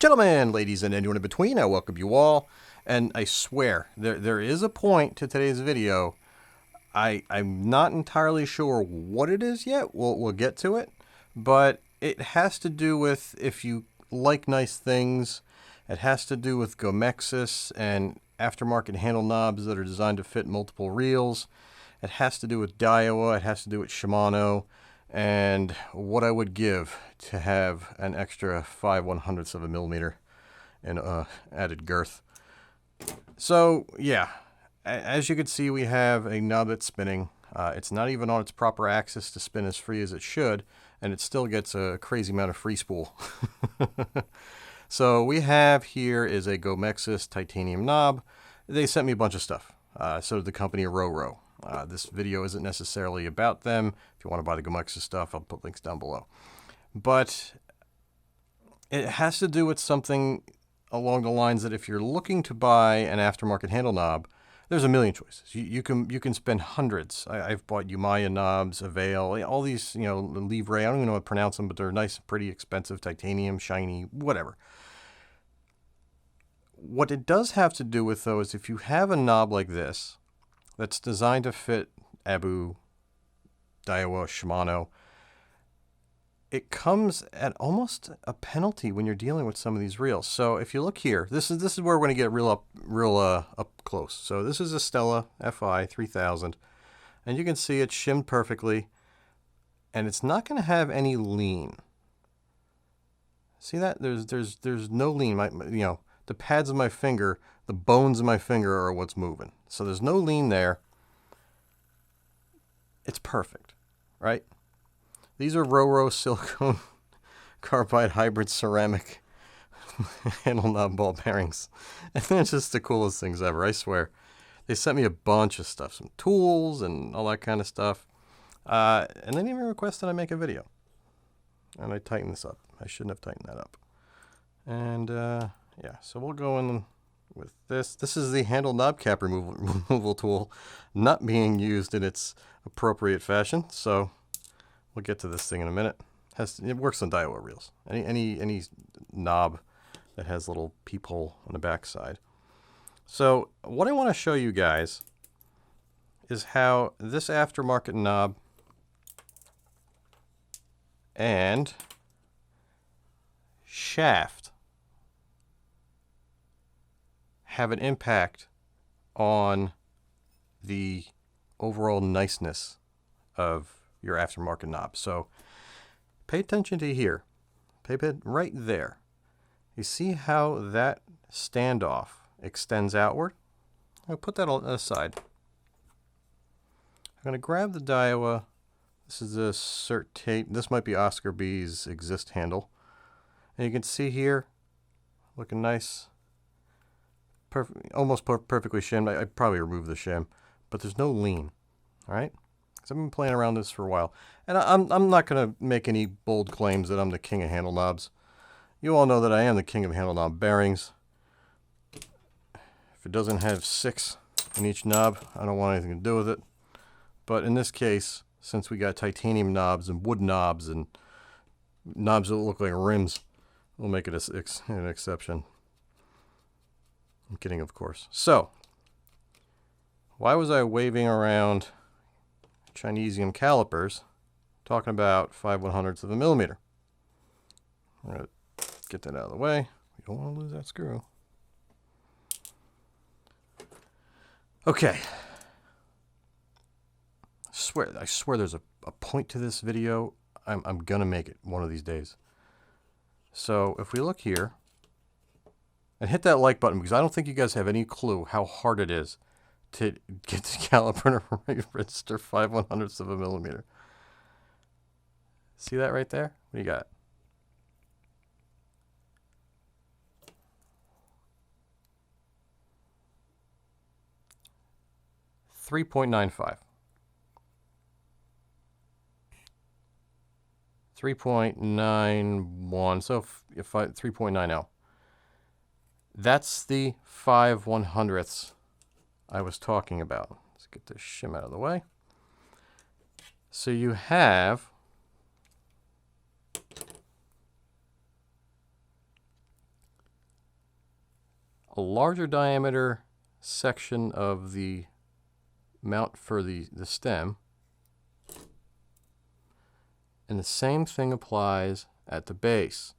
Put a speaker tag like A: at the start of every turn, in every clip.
A: Gentlemen, ladies, and anyone in between, I welcome you all. And I swear, there is a point to today's video. I'm not entirely sure what it is yet. We'll get to it. But it has to do with, if you like nice things, it has to do with Gomexus and aftermarket handle knobs that are designed to fit multiple reels. It has to do with Daiwa. It has to do with Shimano. And what I would give to have an extra 5/100ths of a millimeter in added girth. So yeah, as you can see, we have a knob that's spinning. It's not even on its proper axis to spin as free as it should, and it still gets a crazy amount of free spool. So we have here is a Gomexus titanium knob. They sent me a bunch of stuff. So did the company Roro. This video isn't necessarily about them. If you want to buy the Gomexus stuff, I'll put links down below. But it has to do with something along the lines that if you're looking to buy an aftermarket handle knob, there's a million choices. You can spend hundreds. I've bought Umaya knobs, Avail, all these, Livre. I don't even know how to pronounce them, but they're nice, pretty expensive, titanium, shiny, whatever. What it does have to do with, though, is if you have a knob like this that's designed to fit Abu, Daiwa, Shimano, it comes at almost a penalty when you're dealing with some of these reels. So if you look here, this is where we're going to get real up close. So this is a Stella FI 3000, and you can see it's shimmed perfectly, and it's not going to have any lean. See that? There's no lean. The pads of my finger, the bones of my finger are what's moving. So there's no lean there. It's perfect, right? These are Roro silicone carbide hybrid ceramic handle knob ball bearings. And they're just the coolest things ever, I swear. They sent me a bunch of stuff, some tools and all that kind of stuff. And they didn't even request that I make a video. And I tightened this up. I shouldn't have tightened that up. And yeah, so we'll go in with this. This is the handle knob cap removal tool, not being used in its appropriate fashion. So we'll get to this thing in a minute. It works on Daiwa reels. Any knob that has a little peephole on the back side. So what I want to show you guys is how this aftermarket knob and shaft have an impact on the overall niceness of your aftermarket knob. So pay attention to here. Pay it right there. You see how that standoff extends outward? I'll put that aside. I'm going to grab the Daiwa. This is a Cert Tape. This might be Oscar B's Exist handle. And you can see here, looking nice. Almost perfectly shimmed. I'd probably remove the shim, but there's no lean. All right? Because I've been playing around this for a while. And I'm not going to make any bold claims that I'm the king of handle knobs. You all know that I am the king of handle knob bearings. If it doesn't have 6 in each knob, I don't want anything to do with it. But in this case, since we got titanium knobs and wood knobs and knobs that look like rims, we'll make it an exception. I'm kidding, of course. So, why was I waving around Chinesium calipers talking about 5/100ths of a millimeter? I'm going to get that out of the way. We don't want to lose that screw. Okay. I swear there's a point to this video. I'm going to make it one of these days. So, if we look here, and hit that like button, because I don't think you guys have any clue how hard it is to get the caliper to register 5/100ths of a millimeter. See that right there? What do you got? .95. 3.91. So if 3.90. That's the 5/100ths I was talking about. Let's get this shim out of the way. So you have a larger diameter section of the mount for the stem. And the same thing applies at the base.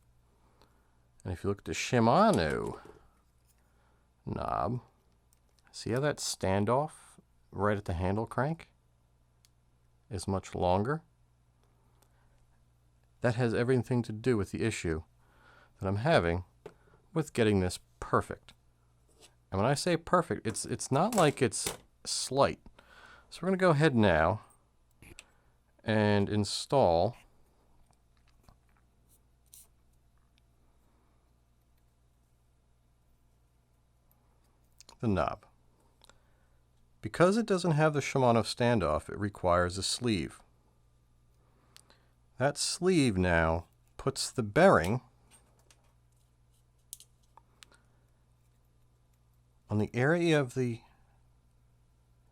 A: And if you look at the Shimano knob, see how that standoff right at the handle crank is much longer? That has everything to do with the issue that I'm having with getting this perfect. And when I say perfect, it's not like it's slight. So we're going to go ahead now and install the knob. Because it doesn't have the Shimano standoff, it requires a sleeve. That sleeve now puts the bearing on the area of the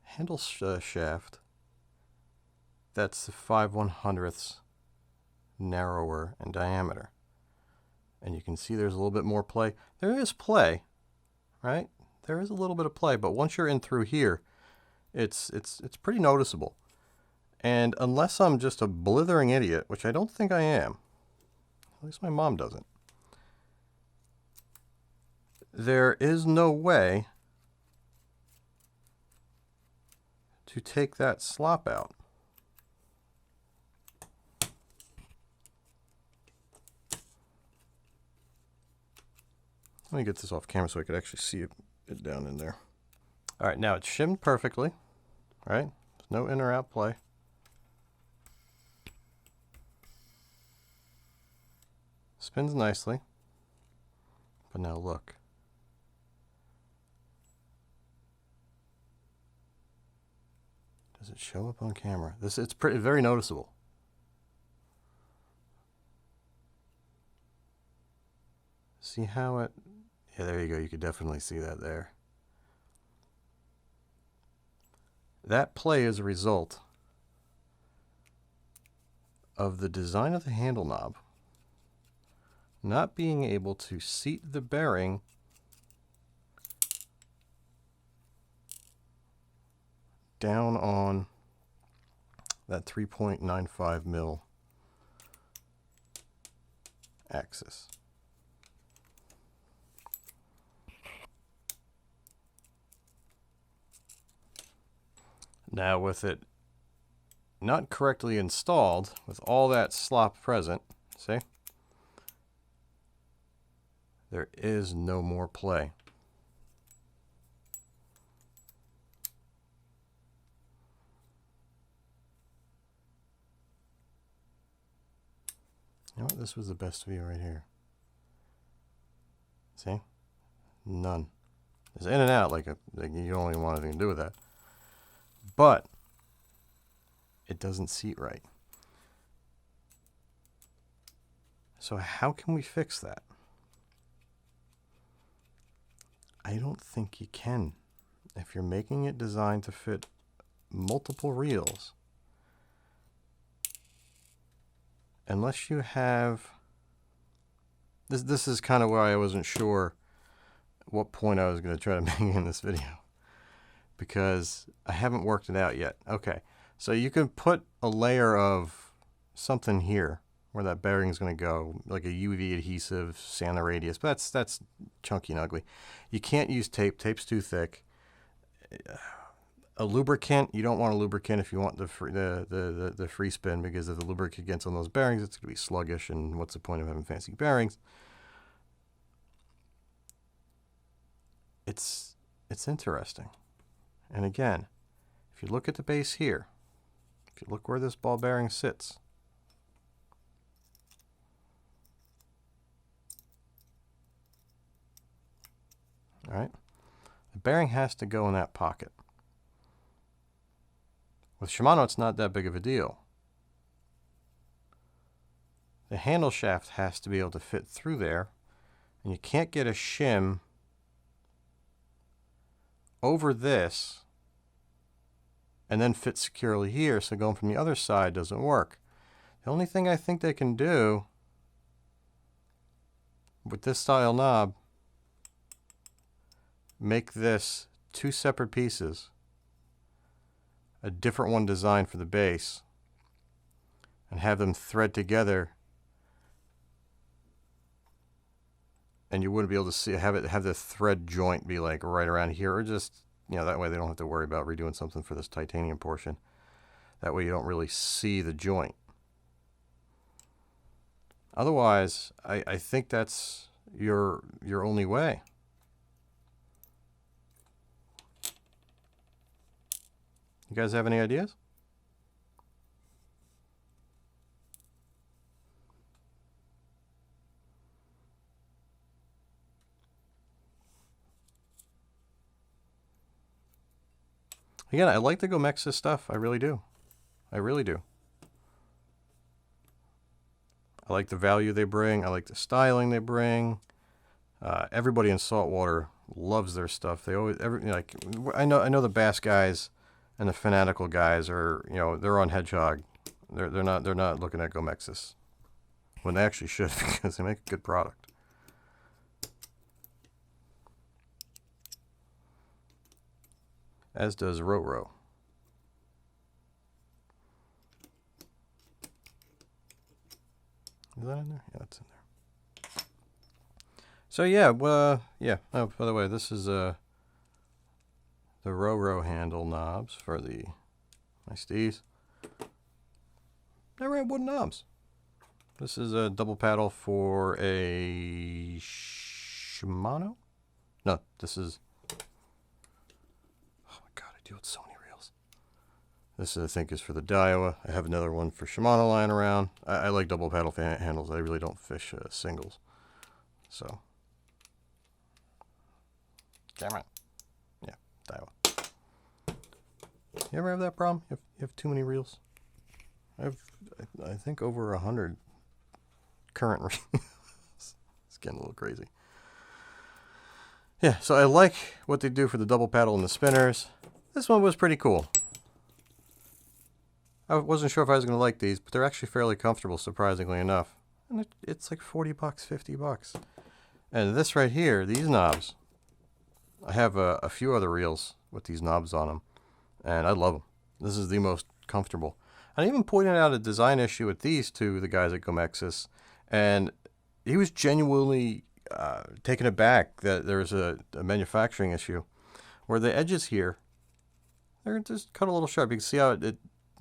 A: handle shaft that's the 5/100ths narrower in diameter. And you can see there's a little bit more play. There is play, right? There is a little bit of play, but once you're in through here, it's pretty noticeable. And unless I'm just a blithering idiot, which I don't think I am, at least my mom doesn't, there is no way to take that slop out. Let me get this off camera so I could actually see it down in there. All right, now it's shimmed perfectly, right? There's no in or out play. Spins nicely. But now look. Does it show up on camera? It's very noticeable. See how it, yeah, there you go. You could definitely see that there. That play is a result of the design of the handle knob not being able to seat the bearing down on that 3.95 mil axis. Now with it not correctly installed, with all that slop present, see? There is no more play. You know what? This was the best view right here. See? None. It's in and out like you don't even want anything to do with that. But it doesn't seat right. So how can we fix that? I don't think you can. If you're making it designed to fit multiple reels, unless you have this is kind of where I wasn't sure what point I was going to try to make in this video, because I haven't worked it out yet. Okay, so you can put a layer of something here where that bearing is going to go, like a UV adhesive, Santa radius, but that's chunky and ugly. You can't use tape. Tape's too thick. A lubricant, you don't want a lubricant if you want the free spin, because if the lubricant gets on those bearings, it's going to be sluggish, and what's the point of having fancy bearings? It's interesting. And again, if you look at the base here, if you look where this ball bearing sits, all right, the bearing has to go in that pocket. With Shimano, it's not that big of a deal. The handle shaft has to be able to fit through there, and you can't get a shim over this and then fit securely here, so going from the other side doesn't work. The only thing I think they can do with this style knob make this 2 separate pieces, a different one designed for the base, and have them thread together, and you wouldn't be able to see have the thread joint be like right around here, or just, you know, that way they don't have to worry about redoing something for this titanium portion. That way you don't really see the joint. Otherwise, I think that's your only way. You guys have any ideas? Again, I like the Gomexus stuff. I really do. I really do. I like the value they bring. I like the styling they bring. Everybody in saltwater loves their stuff. They always, like, I know the bass guys and the fanatical guys are, you know, they're on Hedgehog. They're not looking at Gomexus when they actually should, because they make a good product. As does Roro. Is that in there? Yeah, it's in there. So yeah, yeah. Oh, by the way, this is the Roro handle knobs for the my Steves. Never had wooden knobs. This is a double paddle for a Shimano. No, this is. Oh my God, I deal with so many reels. This, I think, is for the Daiwa. I have another one for Shimano lying around. I like double paddle handles. I really don't fish singles. So, camera. Yeah, Daiwa. You ever have that problem? You have too many reels? I think over 100 current reels. It's getting a little crazy. Yeah, so I like what they do for the double paddle and the spinners. This one was pretty cool. I wasn't sure if I was going to like these, but they're actually fairly comfortable, surprisingly enough. And it's like 40 bucks, 50 bucks. And this right here, these knobs, I have a few other reels with these knobs on them, and I love them. This is the most comfortable. I even pointed out a design issue with these to the guys at Gomexus, and he was genuinely taken aback that there's a manufacturing issue where the edges here, they're just cut a little sharp. You can see how you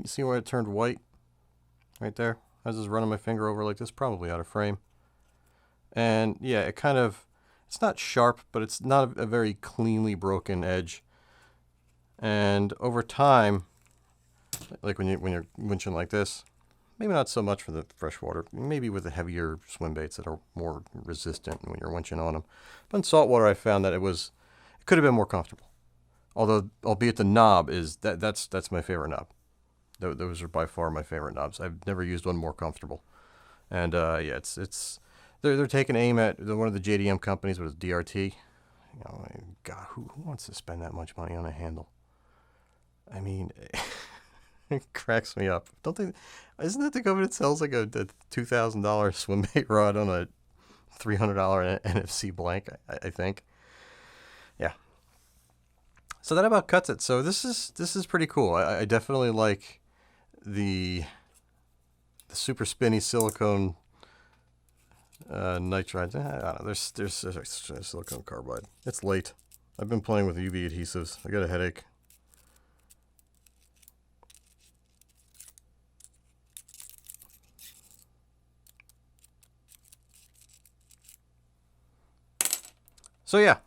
A: see where it turned white right there? I was just running my finger over like this, probably out of frame. And yeah, it kind of, it's not sharp, but it's not a very cleanly broken edge. And over time, like when you're winching like this, maybe not so much for the freshwater, maybe with the heavier swim baits that are more resistant when you're winching on them. But in saltwater, I found that it could have been more comfortable. Although, albeit the knob is, that's my favorite knob. Those are by far my favorite knobs. I've never used one more comfortable. And yeah, they're taking aim at one of the JDM companies, with DRT. You know, God, who wants to spend that much money on a handle? I mean, it cracks me up. Isn't that the company that sells like a $2,000 swim bait rod on a $300 NFC blank? I think. Yeah. So that about cuts it. So this is pretty cool. I definitely like the super spinny silicone nitrides. I don't know. There's silicone carbide. It's late. I've been playing with UV adhesives. I got a headache. So yeah.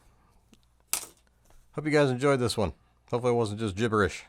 A: Hope you guys enjoyed this one. Hopefully it wasn't just gibberish.